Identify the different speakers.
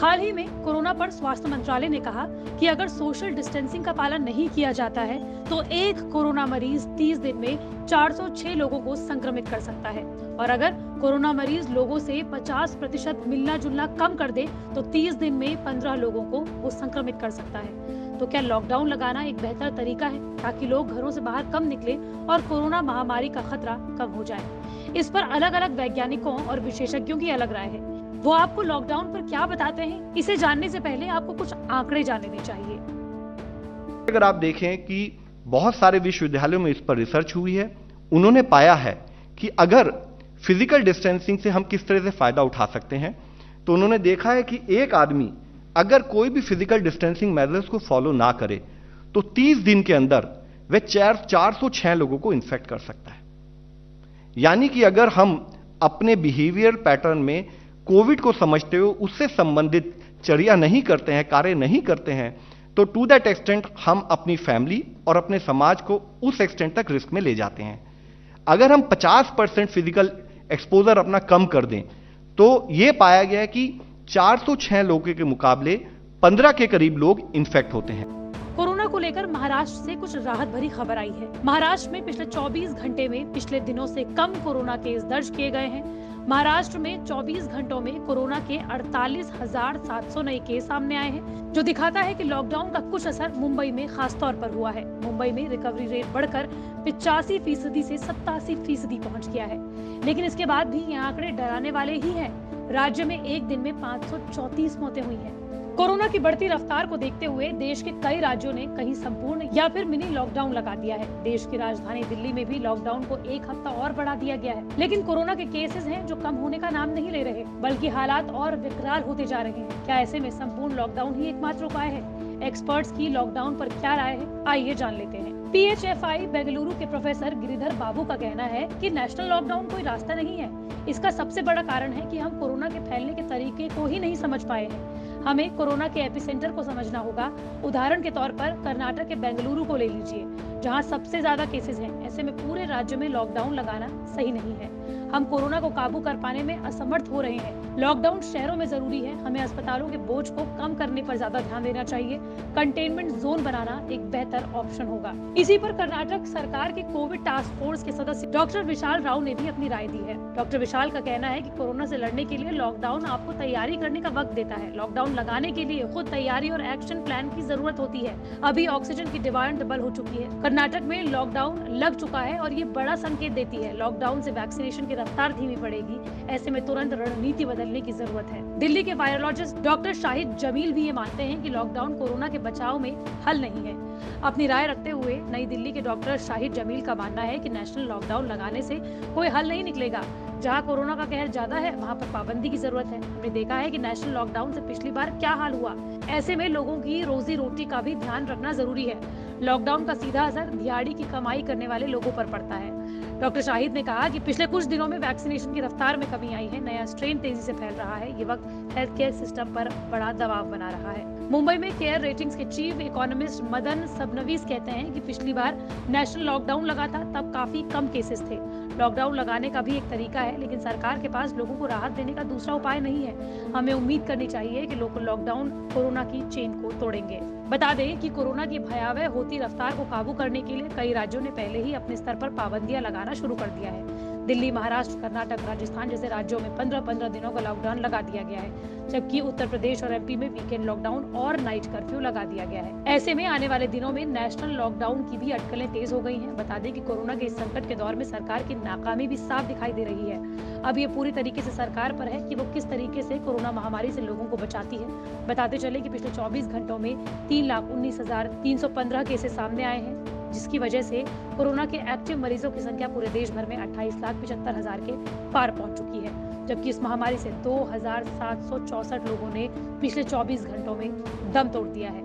Speaker 1: हाल ही में कोरोना पर स्वास्थ्य मंत्रालय ने कहा कि अगर सोशल डिस्टेंसिंग का पालन नहीं किया जाता है तो एक कोरोना मरीज 30 दिन में 406 लोगों को संक्रमित कर सकता है और अगर कोरोना मरीज लोगों से 50% मिलना जुलना कम कर दे तो 30 दिन में 15 लोगों को वो संक्रमित कर सकता है। तो क्या लॉकडाउन लगाना एक बेहतर तरीका है ताकि लोग घरों से बाहर कम निकले और कोरोना महामारी का खतरा कम हो जाए? इस पर अलग अलग वैज्ञानिकों और विशेषज्ञों की अलग राय है। वो आपको लॉकडाउन पर क्या बताते हैं, इसे जानने से पहले आपको कुछ आंकड़े जान लेने चाहिए।
Speaker 2: अगर आप देखें कि बहुत सारे विश्वविद्यालयों में इस पर रिसर्च हुई है, उन्होंने पाया है कि अगर फिजिकल डिस्टेंसिंग से हम किस तरह से फायदा उठा सकते हैं, तो उन्होंने देखा है कि एक आदमी अगर कोई भी फिजिकल डिस्टेंसिंग मेजर्स को फॉलो ना करे तो 30 दिन के अंदर वह 406 लोगों को इन्फेक्ट कर सकता है। यानी कि अगर हम अपने बिहेवियर पैटर्न में कोविड को समझते हुए उससे संबंधित चर्या नहीं करते हैं, कार्य नहीं करते हैं, तो टू दैट एक्सटेंट हम अपनी फैमिली और अपने समाज को उस एक्सटेंट तक रिस्क में ले जाते हैं। अगर हम 50% फिजिकल एक्सपोजर अपना कम कर दें तो यह पाया गया है कि 406 लोगों के मुकाबले 15 के करीब लोग इन्फेक्ट होते हैं।
Speaker 1: कोरोना को लेकर महाराष्ट्र से कुछ राहत भरी खबर आई है। महाराष्ट्र में पिछले 24 घंटे में पिछले दिनों से कम कोरोना केस दर्ज किए गए हैं। महाराष्ट्र में 24 घंटों में कोरोना के 48,700 नए केस सामने आए हैं, जो दिखाता है कि लॉकडाउन का कुछ असर मुंबई में खास तौर पर हुआ है। मुंबई में रिकवरी रेट बढ़कर 85% से 87% पहुंच गया है। लेकिन इसके बाद भी ये आंकड़े डराने वाले ही हैं। राज्य में एक दिन में 534 मौतें हुई हैं। कोरोना की बढ़ती रफ्तार को देखते हुए देश के कई राज्यों ने कहीं संपूर्ण या फिर मिनी लॉकडाउन लगा दिया है। देश की राजधानी दिल्ली में भी लॉकडाउन को एक हफ्ता और बढ़ा दिया गया है। लेकिन कोरोना के केसेस हैं जो कम होने का नाम नहीं ले रहे, बल्कि हालात और विकराल होते जा रहे हैं। क्या ऐसे में संपूर्ण लॉकडाउन ही एकमात्र उपाय है? एक्सपर्ट्स की लॉकडाउन पर क्या राय है, आइए जान लेते हैं। PHFI बेंगलुरु के प्रोफेसर गिरिधर बाबू का कहना है कि नेशनल लॉकडाउन कोई रास्ता नहीं है। इसका सबसे बड़ा कारण है कि हम कोरोना के फैलने के तरीके को ही नहीं समझ पाए हैं। हमें कोरोना के एपिसेंटर को समझना होगा। उदाहरण के तौर पर कर्नाटक के बेंगलुरु को ले लीजिए, जहां सबसे ज्यादा केसेस हैं। ऐसे में पूरे राज्य में लॉकडाउन लगाना सही नहीं है। हम कोरोना को काबू कर पाने में असमर्थ हो रहे हैं। लॉकडाउन शहरों में जरूरी है। हमें अस्पतालों के बोझ को कम करने पर ज्यादा ध्यान देना चाहिए। कंटेनमेंट जोन बनाना एक बेहतर ऑप्शन होगा। इसी पर कर्नाटक सरकार के कोविड टास्क फोर्स के सदस्य डॉक्टर विशाल राव ने भी अपनी राय दी है। डॉक्टर विशाल का कहना है कि कोरोना से लड़ने के लिए लॉकडाउन आपको तैयारी करने का वक्त देता है। लॉकडाउन लगाने के लिए खुद तैयारी और एक्शन प्लान की जरूरत होती है। अभी ऑक्सीजन की डिमांड डबल हो चुकी है। कर्नाटक में लॉकडाउन लग चुका है और ये बड़ा संकेत देती है। लॉकडाउन से वैक्सीनेशन की रफ्तार धीमी पड़ेगी। ऐसे में तुरंत रणनीति बदलने की जरूरत है। दिल्ली के वायरोलॉजिस्ट डॉक्टर शाहिद जमील भी ये मानते हैं कि लॉकडाउन कोरोना के बचाव में हल नहीं है। अपनी राय रखते हुए नई दिल्ली के डॉक्टर शाहिद जमील का मानना है कि नेशनल लॉकडाउन लगाने से कोई हल नहीं निकलेगा। जहां कोरोना का कहर ज्यादा है वहां पर पाबंदी की जरूरत है। हमने देखा है कि नेशनल लॉकडाउन से पिछली बार क्या हाल हुआ। ऐसे में लोगों की रोजी रोटी का भी ध्यान रखना जरूरी है। लॉकडाउन का सीधा असर दिहाड़ी की कमाई करने वाले लोगों पर पड़ता है। डॉक्टर शाहिद ने कहा कि पिछले कुछ दिनों में वैक्सीनेशन की रफ्तार में कमी आई है। नया स्ट्रेन तेजी से फैल रहा है। ये वक्त हेल्थ केयर सिस्टम पर बड़ा दबाव बना रहा है। मुंबई में केयर रेटिंग्स के चीफ इकोनॉमिस्ट मदन सबनवीस कहते हैं कि पिछली बार नेशनल लॉकडाउन लगा था तब काफी कम केसेस थे। लॉकडाउन लगाने का भी एक तरीका है, लेकिन सरकार के पास लोगों को राहत देने का दूसरा उपाय नहीं है। हमें उम्मीद करनी चाहिए कि लोकल लॉकडाउन कोरोना की चेन को तोड़ेंगे। बता दें कि कोरोना की भयावह होती रफ्तार को काबू करने के लिए कई राज्यों ने पहले ही अपने स्तर पर पाबंदियां लगाना शुरू कर दिया है। दिल्ली, महाराष्ट्र, कर्नाटक, राजस्थान जैसे राज्यों में 15-15 दिनों का लॉकडाउन लगा दिया गया है, जबकि उत्तर प्रदेश और MP में वीकेंड लॉकडाउन और नाइट कर्फ्यू लगा दिया गया है। ऐसे में आने वाले दिनों में नेशनल लॉकडाउन की भी अटकलें तेज हो गई हैं। बता दें कि कोरोना के इस संकट के दौर में सरकार की नाकामी भी साफ दिखाई दे रही है। अब ये पूरी तरीके से सरकार पर है कि वो किस तरीके से कोरोना महामारी से लोगों को बचाती है। बताते चले कि पिछले 24 घंटों में 3,19,315 केसेस सामने आए हैं, जिसकी वजह से कोरोना के एक्टिव मरीजों की संख्या पूरे देश भर में 28,75,000 के पार पहुंच चुकी है। जबकि इस महामारी से 2,764 लोगों ने पिछले 24 घंटों में दम तोड़ दिया है।